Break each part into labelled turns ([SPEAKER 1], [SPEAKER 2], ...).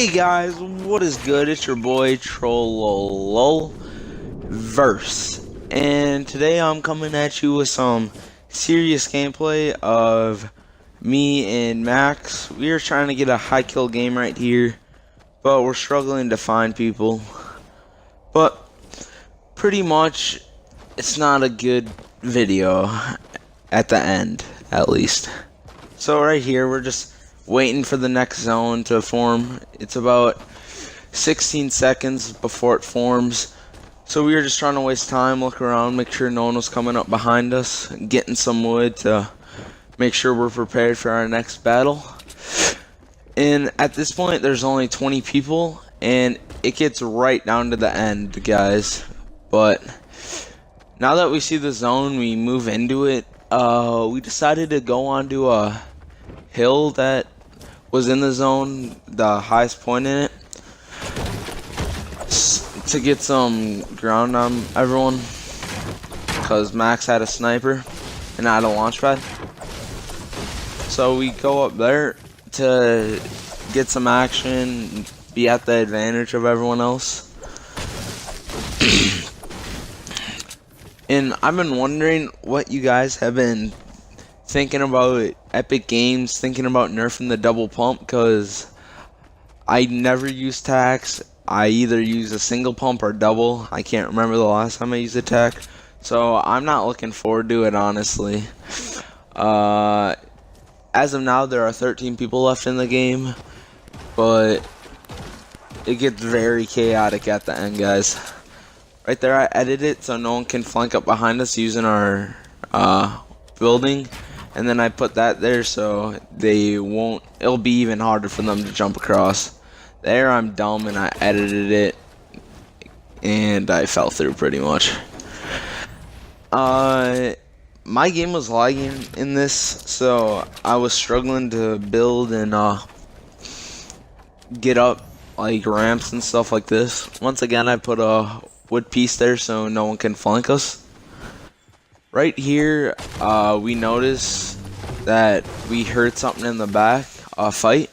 [SPEAKER 1] Hey guys, what is good? It's your boy Trollololverse, and today I'm coming at you with some serious gameplay of me and Max. We are trying to get a high kill game right here, but we're struggling to find people. But pretty much, it's not a good video at the end, at least. So right here, we're just waiting for the next zone to form. It's about 16 seconds before it forms. So we were just trying to waste time, look around, make sure no one was coming up behind us, getting some wood to make sure we're prepared for our next battle. And at this point, there's only 20 people, and it gets right down to the end, guys. But now that we see the zone, we move into it. We decided to go onto a hill that was in the zone, the highest point in it, to get some ground on everyone, because Max had a sniper and I had a launch pad. So we go up there to get some action, be at the advantage of everyone else. And I've been wondering what you guys have been thinking about Epic Games, thinking about nerfing the double pump, because I never use tax. I either use a single pump or double. I can't remember the last time I used a tac, so I'm not looking forward to it, honestly. As of now, there are 13 people left in the game, but it gets very chaotic at the end, guys. Right there, I edited it so no one can flank up behind us using our building. And then I put that there so they won't, it'll be even harder for them to jump across. There, I'm dumb and I edited it and I fell through pretty much. My game was lagging in this, so I was struggling to build and get up like ramps and stuff like this. Once again, I put a wood piece there so no one can flank us. Right here, we notice that we heard something in the back, a fight.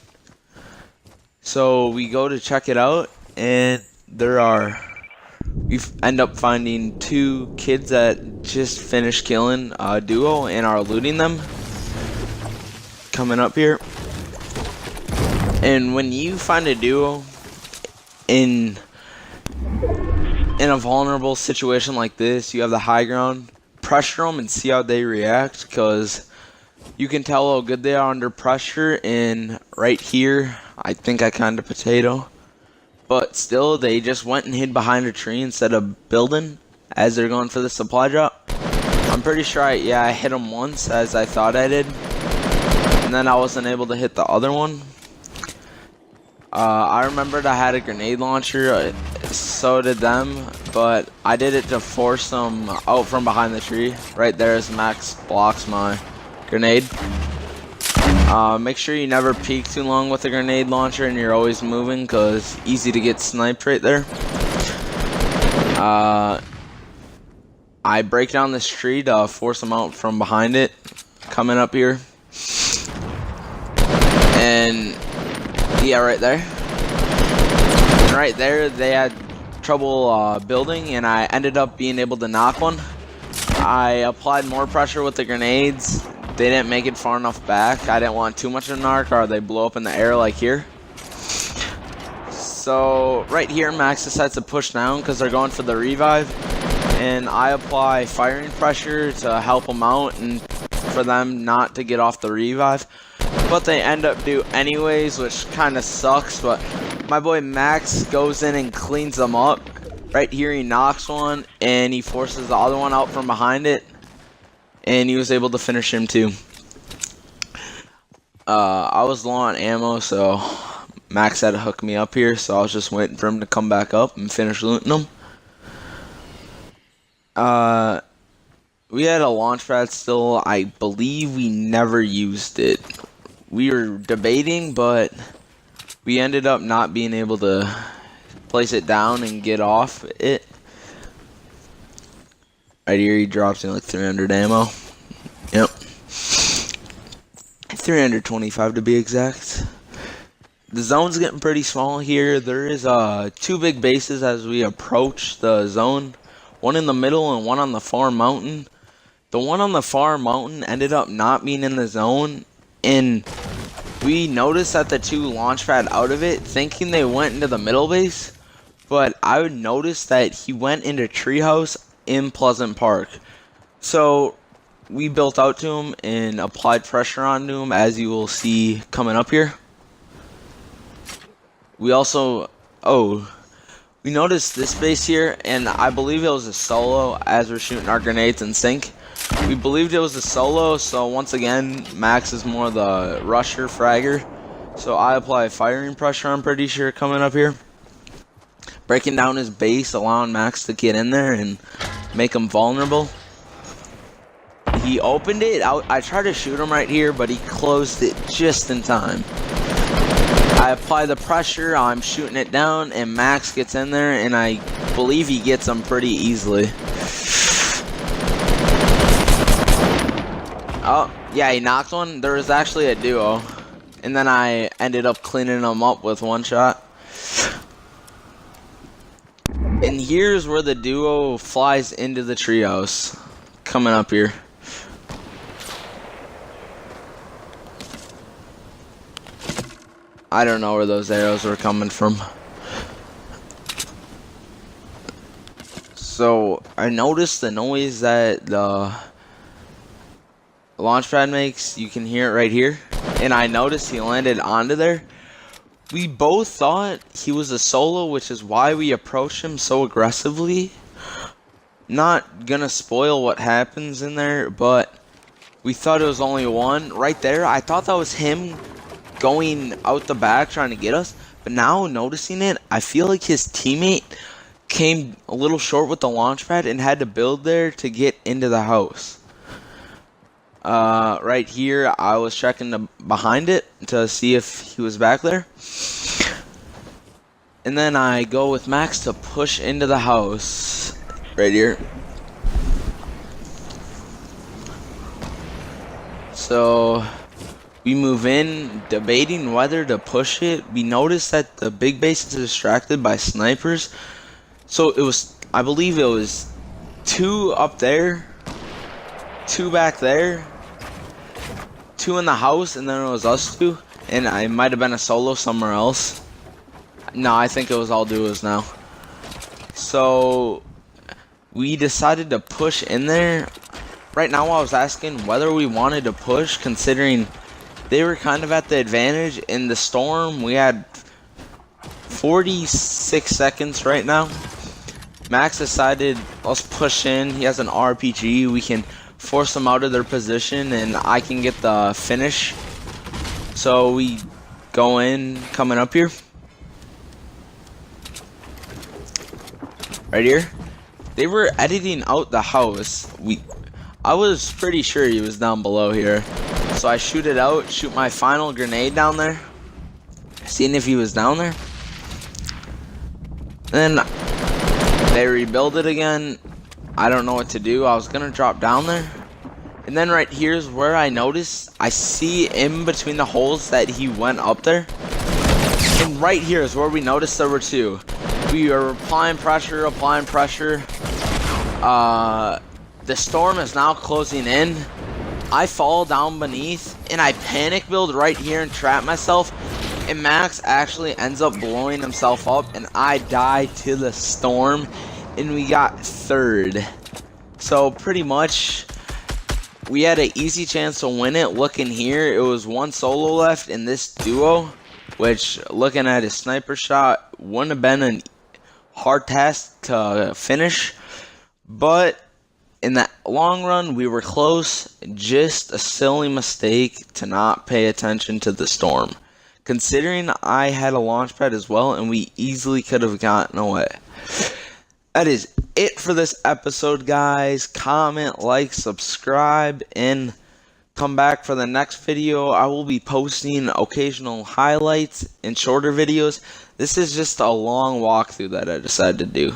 [SPEAKER 1] So we go to check it out, and we end up finding two kids that just finished killing a duo and are looting them. Coming up here. And when you find a duo in a vulnerable situation like this, you have the high ground. Pressure them and see how they react, because you can tell how good they are under pressure. And right here, I think I kind of potato, but still they just went and hid behind a tree instead of building as they're going for the supply drop. I'm pretty sure I hit them once, as I thought I did, and then I wasn't able to hit the other one. I remembered I had a grenade launcher, so did them, but I did it to force them out from behind the tree. Right there as Max blocks my grenade. Make sure you never peek too long with a grenade launcher and you're always moving, because easy to get sniped right there. I break down this tree to force them out from behind it, coming up here. And yeah, right there. And right there, they had trouble building, and I ended up being able to knock one. I applied more pressure with the grenades. They didn't make it far enough back. I didn't want too much of an arc, or they blow up in the air like here. So right here, Max decides to push down because they're going for the revive, and I apply firing pressure to help them out and for them not to get off the revive. But they end up do anyways, which kind of sucks. But my boy Max goes in and cleans them up. Right here, he knocks one, and he forces the other one out from behind it, and he was able to finish him too. I was low on ammo, so Max had to hook me up here, so I was just waiting for him to come back up and finish looting them. We had a launch pad still. I believe we never used it. We were debating, but we ended up not being able to place it down and get off it. Right here, he drops in like 300 ammo. Yep. 325 to be exact. The zone's getting pretty small here. There is two big bases as we approach the zone. One in the middle and one on the far mountain. The one on the far mountain ended up not being in the zone, and we noticed that the two launch pad out of it, thinking they went into the middle base, but I would notice that he went into Treehouse in Pleasant Park. So we built out to him and applied pressure onto him, as you will see coming up here. We also, we noticed this base here, and I believe it was a solo as we're shooting our grenades in sync. We believed it was a solo, so once again, Max is more the rusher, fragger. So I apply firing pressure, I'm pretty sure, coming up here. Breaking down his base, allowing Max to get in there and make him vulnerable. He opened it. I tried to shoot him right here, but he closed it just in time. I apply the pressure, I'm shooting it down, and Max gets in there, and I believe he gets him pretty easily. Oh, yeah, he knocked one. There was actually a duo. And then I ended up cleaning them up with one shot. And here's where the duo flies into the treehouse. Coming up here. I don't know where those arrows were coming from. So I noticed the noise that the launchpad makes. You can hear it right here. And I noticed he landed onto there. We both thought he was a solo, which is why we approached him so aggressively. Not gonna spoil what happens in there, but we thought it was only one. Right there, I thought that was him going out the back trying to get us. But now noticing it, I feel like his teammate came a little short with the launch pad and had to build there to get into the house. Right here, I was checking behind it to see if he was back there. And then I go with Max to push into the house. Right here. So we move in, debating whether to push it. We noticed that the big base is distracted by snipers. So it was, I believe it was 2 up there, 2 back there, 2 in the house, and then it was us 2. And I might have been a solo somewhere else. No, I think it was all duos now. So we decided to push in there. Right now I was asking whether we wanted to push, considering they were kind of at the advantage in the storm. We had 46 seconds right now. Max decided, let's push in. He has an RPG. We can force them out of their position and I can get the finish. So we go in, coming up here. Right here. They were editing out the house. I was pretty sure he was down below here. So I shoot it out, shoot my final grenade down there. Seeing if he was down there. Then they rebuild it again. I don't know what to do. I was gonna drop down there. And then right here's where I notice I see in between the holes that he went up there. And right here is where we noticed there were 2. We are applying pressure, the storm is now closing in. I fall down beneath and I panic build right here and trap myself. And Max actually ends up blowing himself up and I die to the storm. And we got 3rd. So pretty much we had an easy chance to win it. Looking here, it was 1 solo left in this duo, which looking at his sniper shot wouldn't have been a hard task to finish. But in the long run, we were close. Just a silly mistake to not pay attention to the storm. Considering I had a launch pad as well, and we easily could have gotten away. That is it for this episode, guys. Comment, like, subscribe, and come back for the next video. I will be posting occasional highlights and shorter videos. This is just a long walkthrough that I decided to do.